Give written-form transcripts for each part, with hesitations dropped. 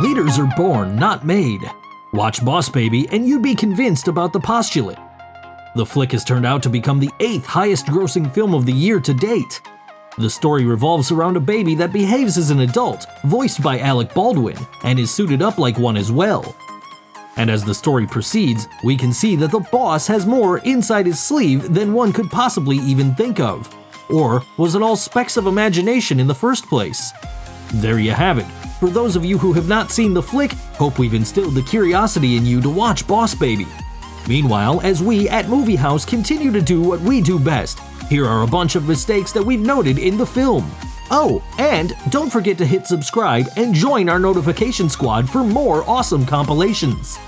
Leaders are born, not made. Watch Boss Baby and you'd be convinced about the postulate. The flick has turned out to become the 8th highest grossing film of the year to date. The story revolves around a baby that behaves as an adult, voiced by Alec Baldwin, and is suited up like one as well. And as the story proceeds, we can see that the boss has more inside his sleeve than one could possibly even think of. Or was it all specks of imagination in the first place? There you have it. For those of you who have not seen the flick, hope we've instilled the curiosity in you to watch Boss Baby. Meanwhile, as we at Movie House continue to do what we do best, here are a bunch of mistakes that we've noted in the film. Oh, and don't forget to hit subscribe and join our notification squad for more awesome compilations.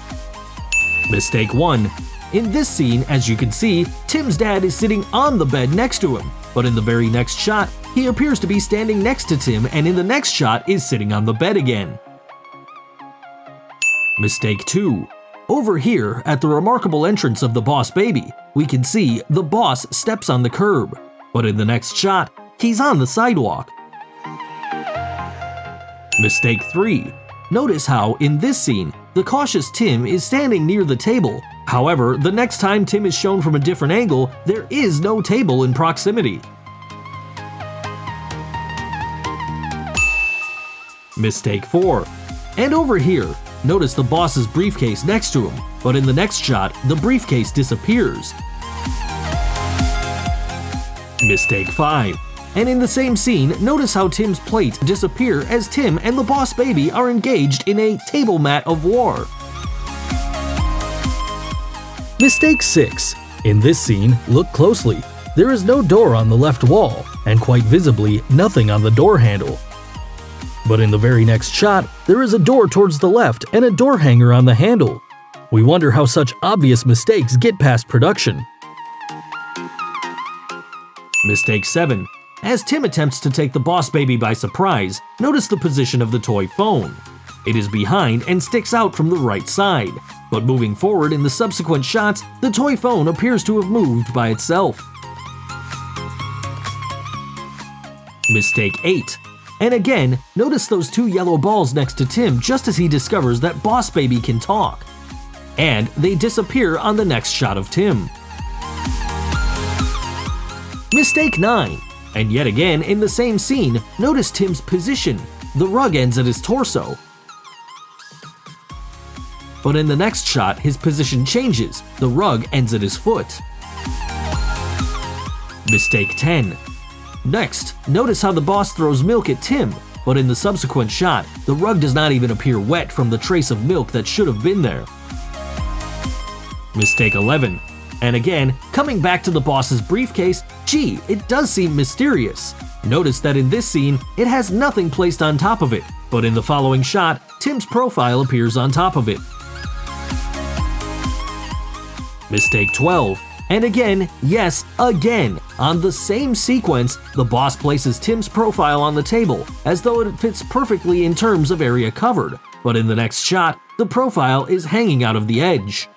Mistake 1. In this scene, as you can see, Tim's dad is sitting on the bed next to him, but in the very next shot, he appears to be standing next to Tim and in the next shot is sitting on the bed again. Mistake 2. Over here, at the remarkable entrance of the Boss Baby, we can see the boss steps on the curb, but in the next shot, he's on the sidewalk. Mistake 3. Notice how, in this scene, the cautious Tim is standing near the table. However, the next time Tim is shown from a different angle, there is no table in proximity. Mistake 4. And over here, notice the boss's briefcase next to him, but in the next shot, the briefcase disappears. Mistake 5. And in the same scene, notice how Tim's plates disappear as Tim and the Boss Baby are engaged in a table mat of war. Mistake 6. In this scene, look closely. There is no door on the left wall, and quite visibly, nothing on the door handle. But in the very next shot, there is a door towards the left and a door hanger on the handle. We wonder how such obvious mistakes get past production. Mistake 7. As Tim attempts to take the Boss Baby by surprise, notice the position of the toy phone. It is behind and sticks out from the right side, but moving forward in the subsequent shots, the toy phone appears to have moved by itself. Mistake 8. And again, notice those 2 yellow balls next to Tim just as he discovers that Boss Baby can talk. And they disappear on the next shot of Tim. Mistake 9. And yet again, in the same scene, notice Tim's position. The rug ends at his torso. But in the next shot, his position changes. The rug ends at his foot. Mistake 10. Next, notice how the boss throws milk at Tim, but in the subsequent shot, the rug does not even appear wet from the trace of milk that should have been there. Mistake 11. And again, coming back to the boss's briefcase, gee, it does seem mysterious. Notice that in this scene, it has nothing placed on top of it, but in the following shot, Tim's profile appears on top of it. Mistake 12. And again, yes, again, on the same sequence, the boss places Tim's profile on the table, as though it fits perfectly in terms of area covered, but in the next shot, the profile is hanging out of the edge.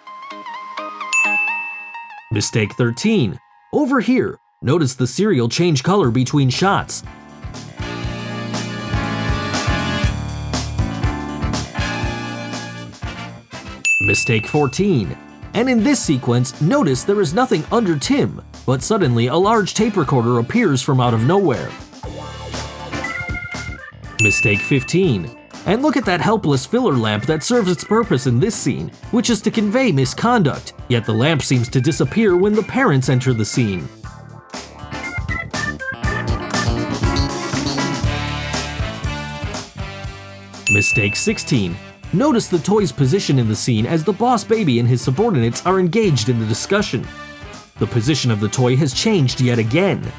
Mistake 13. Over here, notice the cereal change color between shots. Mistake 14. And in this sequence, notice there is nothing under Tim, but suddenly a large tape recorder appears from out of nowhere. Mistake 15. And look at that helpless filler lamp that serves its purpose in this scene, which is to convey misconduct, yet the lamp seems to disappear when the parents enter the scene. Mistake 16. Notice the toy's position in the scene as the Boss Baby and his subordinates are engaged in the discussion. The position of the toy has changed yet again.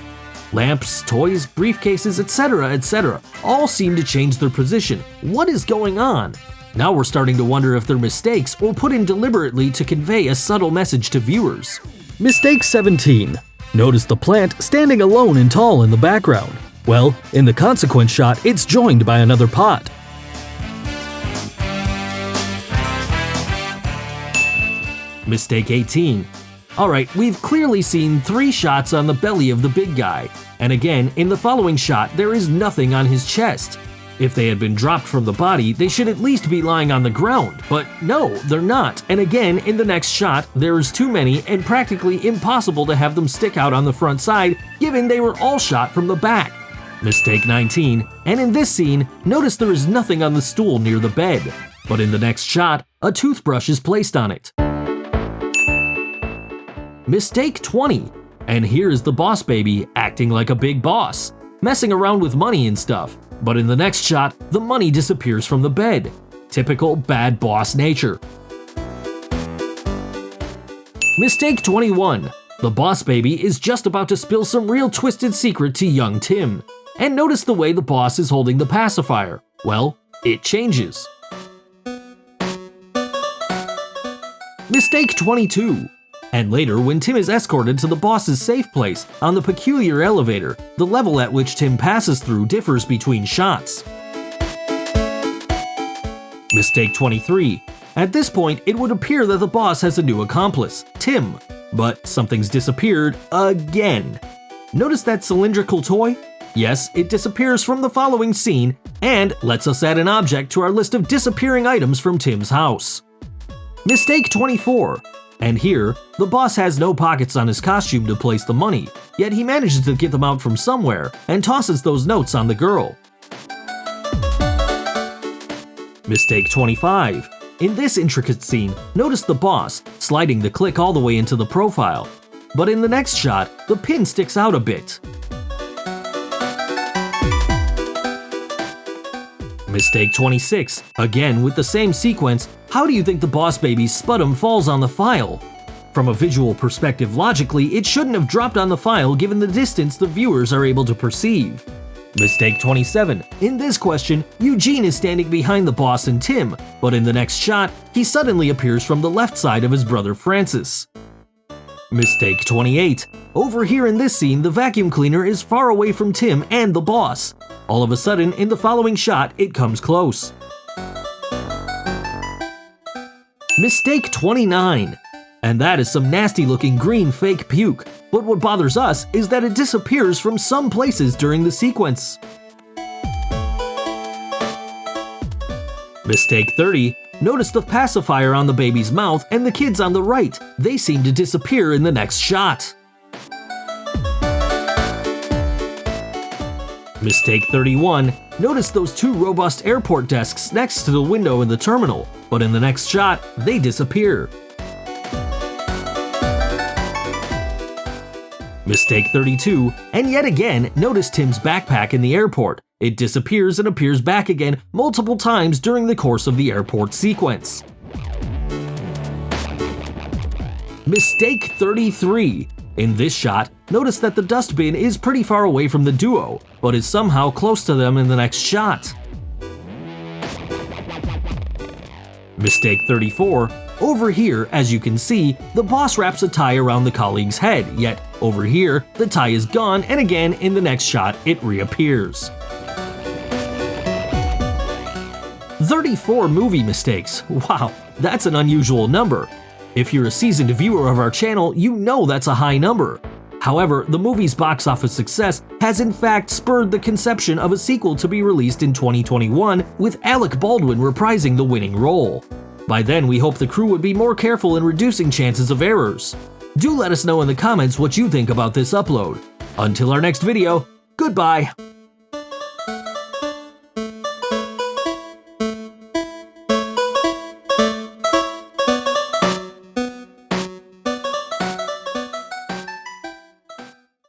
Lamps, toys, briefcases, etc., all seem to change their position. What is going on? Now we're starting to wonder if they're mistakes or put in deliberately to convey a subtle message to viewers. Mistake 17. Notice the plant standing alone and tall in the background. Well, in the consequent shot, it's joined by another pot. Mistake 18. Alright, we've clearly seen 3 shots on the belly of the big guy, and again, in the following shot, there is nothing on his chest. If they had been dropped from the body, they should at least be lying on the ground, but no, they're not, and again, in the next shot, there is too many and practically impossible to have them stick out on the front side, given they were all shot from the back. Mistake 19, and in this scene, notice there is nothing on the stool near the bed, but in the next shot, a toothbrush is placed on it. Mistake 20, and here is the boss baby acting like a big boss, messing around with money and stuff, but in the next shot, the money disappears from the bed. Typical bad boss nature. Mistake 21, the boss baby is just about to spill some real twisted secret to young Tim. And notice the way the boss is holding the pacifier. Well, it changes. Mistake 22. And later, when Tim is escorted to the boss's safe place on the peculiar elevator, the level at which Tim passes through differs between shots. Mistake 23. At this point, it would appear that the boss has a new accomplice, Tim, but something's disappeared again. Notice that cylindrical toy? Yes, it disappears from the following scene and lets us add an object to our list of disappearing items from Tim's house. Mistake 24. And here, the boss has no pockets on his costume to place the money, yet he manages to get them out from somewhere and tosses those notes on the girl. Mistake 25. In this intricate scene, notice the boss sliding the click all the way into the profile, but in the next shot, the pin sticks out a bit. Mistake 26. Again, with the same sequence, how do you think the boss baby's sputum falls on the file? From a visual perspective, logically, it shouldn't have dropped on the file given the distance the viewers are able to perceive. Mistake 27. In this question, Eugene is standing behind the boss and Tim, but in the next shot, he suddenly appears from the left side of his brother Francis. Mistake 28. Over here in this scene, the vacuum cleaner is far away from Tim and the boss. All of a sudden, in the following shot, it comes close. Mistake 29. And that is some nasty looking green fake puke, but what bothers us is that it disappears from some places during the sequence. Mistake 30. Notice the pacifier on the baby's mouth and the kids on the right. They seem to disappear in the next shot. Mistake 31. Notice those two robust airport desks next to the window in the terminal, but in the next shot, they disappear. Mistake 32. And yet again, notice Tim's backpack in the airport. It disappears and appears back again multiple times during the course of the airport sequence. Mistake 33. In this shot, notice that the dustbin is pretty far away from the duo, but is somehow close to them in the next shot. Mistake 34. Over here, as you can see, the boss wraps a tie around the colleague's head, yet over here, the tie is gone, and again, in the next shot, it reappears. 34 movie mistakes. Wow, that's an unusual number. If you're a seasoned viewer of our channel, you know that's a high number. However, the movie's box office success has in fact spurred the conception of a sequel to be released in 2021 with Alec Baldwin reprising the winning role. By then, we hope the crew would be more careful in reducing chances of errors. Do let us know in the comments what you think about this upload. Until our next video, goodbye!